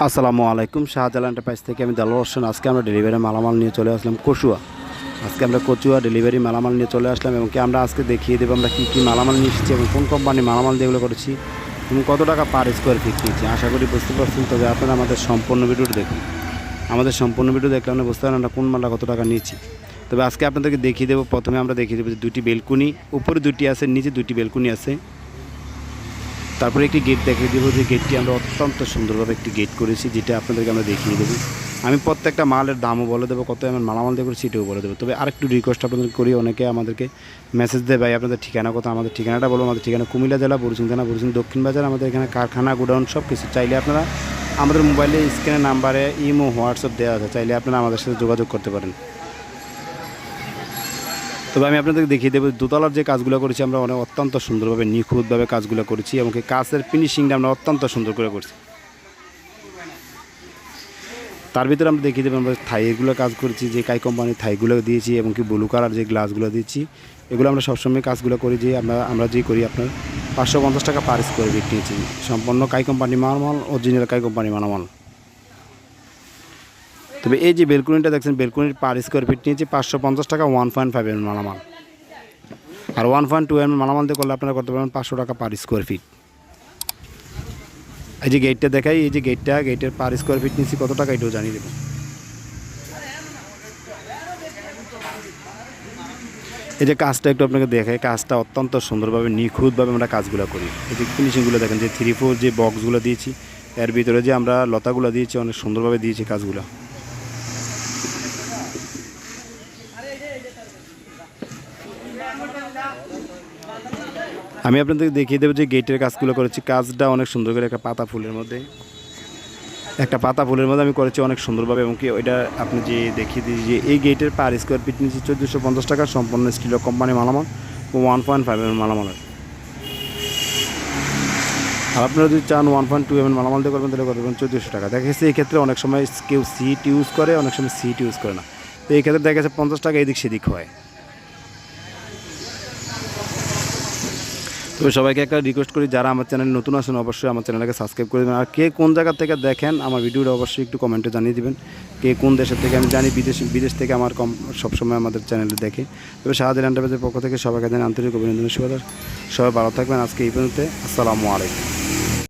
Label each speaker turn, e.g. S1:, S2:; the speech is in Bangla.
S1: আসসালামু আলাইকুম। শাহজালাল এন্টারপ্রাইজ থেকে আমি দেলোয়ার হোসেন। আজকে আমরা ডেলিভারি মালামাল নিয়ে চলে আসলাম কচুয়া। আজকে আমরা কচুয়া ডেলিভারি মালামাল নিয়ে চলে আসলাম এবং কি আমরা আজকে দেখিয়ে দেবো আমরা কী কী মালামাল নিয়ে এসেছি এবং কোন কোম্পানির মালামাল দিয়ে এগুলো করেছি এবং কত টাকা পার স্কোয়ার ফিট নিয়েছি। আশা করি বুঝতে পারছেন। তবে আপনারা আমাদের সম্পূর্ণ ভিডিওটি দেখুন। আমাদের সম্পূর্ণ ভিডিও দেখলে আমরা বুঝতে পারেন আমরা কোন মালটা কত টাকা নিয়েছি। তবে আজকে আপনাদেরকে দেখিয়ে দেবো। প্রথমে আমরা দেখিয়ে দেবো যে দুটি বেলকুনি, উপরে দুটি আছে, নিচে দুটি বেলকুনি আছে। তারপরে একটি গেট দেখিয়ে দেবো, যে গেটটি আমরা অত্যন্ত সুন্দরভাবে একটি গেট করেছি, যেটা আপনাদেরকে আমরা দেখিয়ে দেবো। আমি প্রত্যেকটা মালের দামও বলে দেবো, কত আমি মালামাল দিয়ে করেছি সেটাও বলে দেবো। তবে আরেকটু রিকোয়েস্ট আপনাদের করি, অনেকে আমাদেরকে মেসেজ দেয় ভাই আপনাদের ঠিকানা কথা। আমাদের ঠিকানাটা বলবো, আমাদের ঠিকানা কুমিল্লা জেলা বরুসিং থানা, বরুসিং দক্ষিণ বাজার। আমাদের এখানে কারখানা, গোডাউন সব কিছু। চাইলে আপনারা আমাদের মোবাইলে স্ক্রিনের নাম্বারে ইমো, হোয়াটসঅ্যাপ দেওয়া আছে, চাইলে আপনারা আমাদের সাথে যোগাযোগ করতে পারেন। তবে আমি আপনাদেরকে দেখিয়ে দেবো দোতলার যে কাজগুলো করেছি আমরা অত্যন্ত সুন্দরভাবে নিখুঁতভাবে কাজগুলো করেছি এবং কাজের ফিনিশিংটা আমরা অত্যন্ত সুন্দর করে করছি। তার ভিতরে আমরা দেখিয়ে দেবো আমরা থাইগুলো কাজ করেছি, যে কাই কোম্পানির থাইগুলো দিয়েছি এবং কি ব্লু কালার যে গ্লাসগুলো দিয়েছি, এগুলো আমরা সবসময় কাজগুলো করি। যে আমরা যে করি আপনার 550 টাকা পার স্কোয়ার ফিট নিয়েছি। সম্পূর্ণ কাই কোম্পানি মালামাল, অরিজিনাল কাই কোম্পানি মালামাল। তবে এই যে বেলকুনিটা দেখছেন, বেলকুনির পার স্কোয়ার ফিট নিয়েছি 550 টাকা, 1.5 mm মালামাল। আর 1.2 mm মালামাল দিয়ে করলে আপনারা করতে পারবেন 500 টাকা পার স্কোয়ার ফিট। এই যে গেটটা দেখাই, এই যে গেটের পার স্কোয়ার ফিট নিয়েছি কত টাকা, এটাও জানিয়ে দেবেন। এই যে কাজটা একটু আপনাকে দেখাই, কাজটা অত্যন্ত সুন্দরভাবে নিখুঁতভাবে আমরা কাজগুলো করি। এই যে ফিনিশিংগুলো দেখেন, যে 3/4 যে বক্সগুলো দিয়েছি, এর ভিতরে যে আমরা লতাগুলো দিয়েছি, অনেক সুন্দরভাবে দিয়েছি কাজগুলো। আমি আপনাদেরকে দেখিয়ে দেবো যে গেটের কাজগুলো করেছি। কাজটা অনেক সুন্দর করে একটা পাতা ফুলের মধ্যে আমি করেছি অনেক সুন্দরভাবে এবং কি ওইটা আপনি যে দেখিয়ে দিই যে এই গেটের পার স্কোয়ার ফিট নিয়েছি 1450 টাকা, সম্পূর্ণ স্টিল কোম্পানি মালামাল, 1.5 mm মালামাল। আর আপনারা যদি চান 1.2 mm মালামাল দিয়ে করবেন তাহলে করবেন 1400 টাকা। দেখা গেছে এই ক্ষেত্রে অনেক সময় কেউ সিট ইউজ করে, অনেক সময় সিট ইউজ করে না। তো এই ক্ষেত্রে দেখা গেছে 50 টাকা এদিক সেদিক হয়। তবে সবাইকে একটা রিকোয়েস্ট করি, যারা আমার চ্যানেল নতুন আসেন অবশ্যই আমার চ্যানেলটাকে সাবস্ক্রাইব করে দেবেন। আর কে কোন জায়গা থেকে দেখেন আমার ভিডিওটা অবশ্যই একটু কমেন্টে জানিয়ে দেবেন। কে কোন দেশের থেকে, আমি জানি বিদেশ থেকে আমার সবসময় আমাদের চ্যানেলে দেখে। তবে শাহজালাল এন্টারপ্রাইজের পক্ষ থেকে সবাইকে জানাই আন্তরিক অভিনন্দন, শুভেচ্ছা। সবাই ভালো থাকবেন। আজকে এই পর্যন্ত, আসসালামু আলাইকুম।